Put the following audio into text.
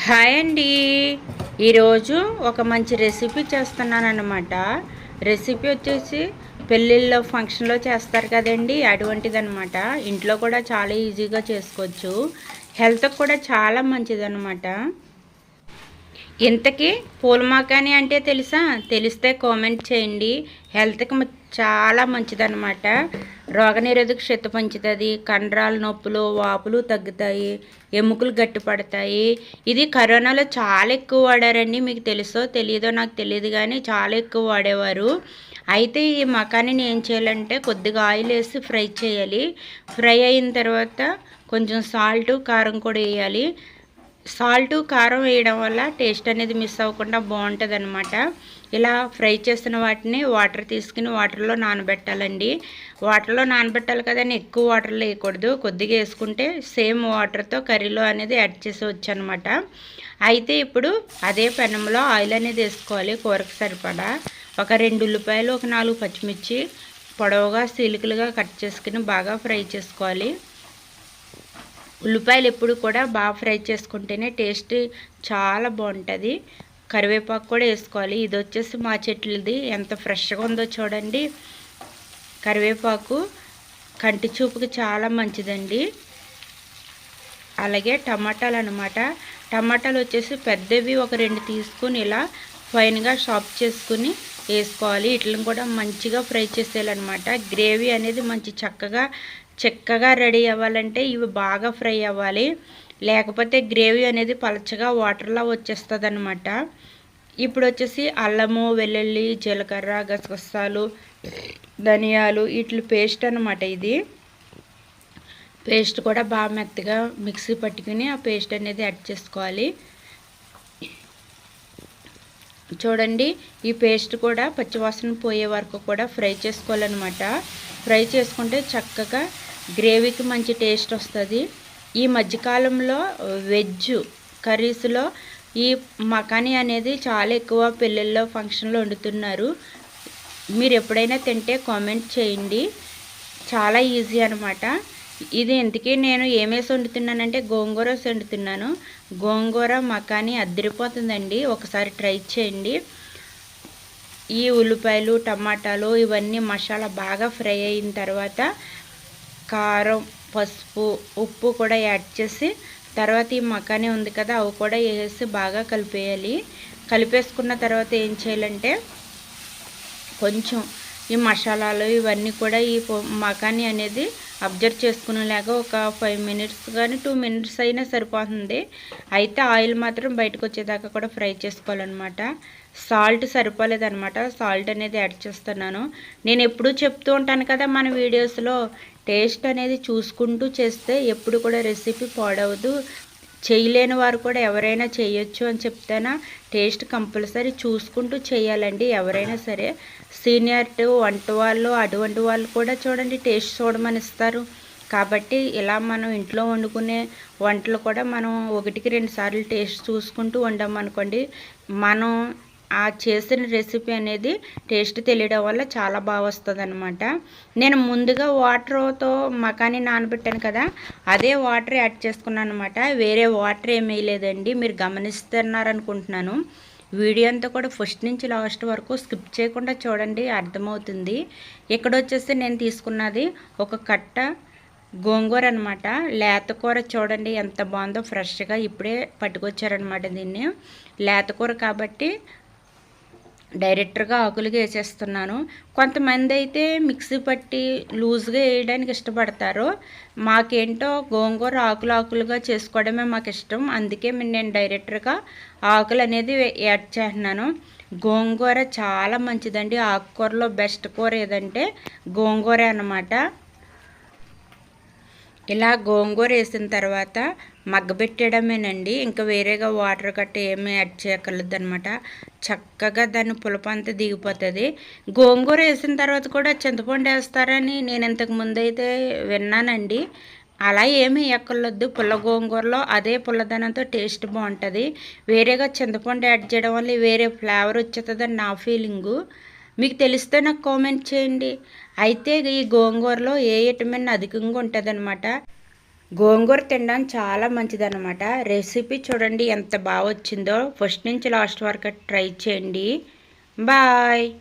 Hi అండి. ఈరోజు ఒక మంచి రెసిపీ చేస్తున్నాను అన్నమాట. రెసిపీ వచ్చేసి పెళ్ళిళ్ళలో ఫంక్షన్లో చేస్తారు కదండి, అటువంటిదన్నమాట. ఇంట్లో కూడా చాలా ఈజీగా చేసుకోవచ్చు. హెల్త్కి కూడా చాలా మంచిదన్నమాట. ఇంతకీ పూల మాకాని అంటే తెలుసా? తెలిస్తే కామెంట్ చేయండి. హెల్త్కి చాలా మంచిదన్నమాట. రోగనిరోధక శక్తి పెంచుతుంది. కండరాల నొప్పులు, వాపులు తగ్గుతాయి. ఎముకలు గట్టిపడతాయి. ఇది కరోనాలో చాలా ఎక్కువ వాడారండి. మీకు తెలుసో తెలియదో నాకు తెలియదు, కానీ చాలా ఎక్కువ వాడేవారు. అయితే ఈ మకానీని ఏం చేయాలంటే కొద్దిగా ఆయిల్ వేసి ఫ్రై చేయాలి. ఫ్రై అయిన తర్వాత కొంచెం సాల్ట్, కారం కూడా వేయాలి. సాల్ట్, కారం వేయడం వల్ల టేస్ట్ అనేది మిస్ అవ్వకుండా బాగుంటుంది అనమాట. ఇలా ఫ్రై చేసిన వాటిని వాటర్ తీసుకుని వాటర్లో నానబెట్టాలండి. వాటర్లో నానబెట్టాలి కదని ఎక్కువ వాటర్లో వేయకూడదు. కొద్దిగా వేసుకుంటే సేమ్ వాటర్తో కర్రీలో అనేది యాడ్ చేసేవచ్చు అనమాట. అయితే ఇప్పుడు అదే పెనంలో ఆయిల్ అనేది వేసుకోవాలి. కూరకు సరిపడా ఒక 2 ఉల్లిపాయలు, ఒక 4 పచ్చిమిర్చి పొడవుగా సీలికలుగా కట్ చేసుకుని బాగా ఫ్రై చేసుకోవాలి. ఉల్లిపాయలు ఎప్పుడు కూడా బాగా ఫ్రై చేసుకుంటేనే టేస్ట్ చాలా బాగుంటుంది. కరివేపాకు కూడా వేసుకోవాలి. ఇది వచ్చేసి మా చెట్లది, ఎంత ఫ్రెష్గా ఉందో చూడండి. కరివేపాకు కంటి చూపుకి చాలా మంచిదండి. అలాగే టమాటాలు అనమాట. టమాటాలు వచ్చేసి పెద్దవి ఒక 2 తీసుకుని ఇలా ఫైన్గా చాప్ చేసుకుని వేసుకోవాలి. వీటిని కూడా మంచిగా ఫ్రై చేసేయాలన్నమాట. గ్రేవీ అనేది మంచి చక్కగా రెడీ అవ్వాలంటే ఇవి బాగా ఫ్రై అవ్వాలి. లేకపోతే గ్రేవీ అనేది పలచగా వాటర్లా వచ్చేస్తుంది అనమాట. ఇప్పుడు వచ్చేసి అల్లము, వెల్లుల్లి, జీలకర్ర, గసగసాలు, ధనియాలు వీటి పేస్ట్ అనమాట. ఇది పేస్ట్ కూడా బాగా మెత్తగా మిక్సీ పట్టుకుని ఆ పేస్ట్ అనేది యాడ్ చేసుకోవాలి. చూడండి, ఈ పేస్ట్ కూడా పచ్చివాసన పోయే వరకు కూడా ఫ్రై చేసుకోవాలన్నమాట. ఫ్రై చేసుకుంటే చక్కగా గ్రేవీకి మంచి టేస్ట్ వస్తుంది. ఈ మధ్యకాలంలో వెజ్ కర్రీస్లో ఈ మకానీ అనేది చాలా ఎక్కువ పెళ్ళిళ్ళలో ఫంక్షన్లో వండుతున్నారు. మీరు ఎప్పుడైనా తింటే కామెంట్ చేయండి. చాలా ఈజీ అనమాట. ఇది ఇంతకీ నేను ఏమేసి వండుతున్నానంటే గోంగూర వేసి వండుతున్నాను. గోంగూర మకానీ అద్దరిపోతుందండి. ఒకసారి ట్రై చేయండి. ఈ ఉల్లిపాయలు, టమాటాలు ఇవన్నీ మసాలా బాగా ఫ్రై అయిన తర్వాత కారం, పసుపు, ఉప్పు కూడా యాడ్ చేసి తర్వాత ఈ మకానీ ఉంది కదా అవి కూడా వేసి బాగా కలిపేయాలి. కలిపేసుకున్న తర్వాత ఏం చేయాలంటే కొంచెం ఈ మసాలాలు ఇవన్నీ కూడా ఈ మకానీ అనేది అబ్జర్వ్ చేసుకునేలాగా ఒక 5 మినిట్స్ కానీ 2 మినిట్స్ అయినా సరిపోతుంది. అయితే ఆయిల్ మాత్రం బయటకు వచ్చేదాకా కూడా ఫ్రై చేసుకోవాలన్నమాట. సాల్ట్ సరిపోలేదన్నమాట. సాల్ట్ అనేది యాడ్ చేస్తున్నాను. నేను ఎప్పుడూ చెప్తూ ఉంటాను కదా మన వీడియోస్లో, టేస్ట్ అనేది చూసుకుంటూ చేస్తే ఎప్పుడు కూడా రెసిపీ పాడవదు. చేయలేని వారు కూడా ఎవరైనా చేయొచ్చు అని చెప్తానా. టేస్ట్ కంపల్సరీ చూసుకుంటూ చేయాలండి ఎవరైనా సరే. సీనియర్ వంట వాళ్ళు అటువంటి వాళ్ళు కూడా చూడండి టేస్ట్ చూడమని ఇస్తారు. కాబట్టి ఇలా మనం ఇంట్లో వండుకునే వంటలు కూడా మనం 1కి 2 సార్లు టేస్ట్ చూసుకుంటూ వండామనుకోండి, మనం ఆ చేసిన రెసిపీ అనేది టేస్ట్ తెలియడం వల్ల చాలా బాగా వస్తుంది అనమాట. నేను ముందుగా వాటర్తో మకానీ నానబెట్టాను కదా, అదే వాటర్ యాడ్ చేసుకున్నాను అనమాట. వేరే వాటర్ ఏమీ వేయలేదండి. మీరు గమనిస్తున్నారనుకుంటున్నాను. వీడియో అంతా కూడా ఫస్ట్ నుంచి లాస్ట్ వరకు స్కిప్ చేయకుండా చూడండి, అర్థమవుతుంది. ఇక్కడ వచ్చేసి నేను తీసుకున్నది ఒక కట్ట గోంగూర అనమాట. లేతకూర చూడండి ఎంత బాగుందో, ఫ్రెష్గా ఇప్పుడే పట్టుకొచ్చారనమాట. దీన్ని లేతకూర కాబట్టి డైరెక్ట్గా ఆకులుగా వేసేస్తున్నాను. కొంతమంది అయితే మిక్సీ పట్టి లూజ్గా వేయడానికి ఇష్టపడతారు. మాకేంటో గోంగూర ఆకులుగా చేసుకోవడమే మాకు ఇష్టం. అందుకే నేను డైరెక్ట్గా ఆకులు అనేది యాడ్ చేస్తున్నాను. గోంగూర చాలా మంచిదండి. ఆకుకూరలో బెస్ట్ కూర ఏదంటే గోంగూర అన్నమాట. ఇలా గోంగూర వేసిన తర్వాత మగ్గబెట్టడమేనండి. ఇంకా వేరేగా వాటర్ గట్ట ఏమీ యాడ్ చేయక్కర్లేదు అనమాట. చక్కగా దాని పులుపు అంతా దిగిపోతుంది. గోంగూర వేసిన తర్వాత కూడా చింతపండు వేస్తారని నేను ఇంతకు ముందు అయితే విన్నానండి. అలా ఏమీ వేయక్కర్లేదు. పుల్ల గోంగూరలో అదే పుల్లదనంతో టేస్ట్ బాగుంటుంది. వేరేగా చింతపండు యాడ్ చేయడం వల్ల వేరే ఫ్లేవర్ వచ్చేస్తుందని నా ఫీలింగు. మీకు తెలిస్తే నాకు కామెంట్ చేయండి. అయితే ఈ గోంగూరలో ఏ విటమిన్ అధికంగా ఉంటుంది అనమాట. గోంగూర తినడం చాలా మంచిదన్నమాట. రెసిపీ చూడండి ఎంత బాగా వచ్చిందో. ఫస్ట్ నుంచి లాస్ట్ వరకు ట్రై చేయండి. బాయ్.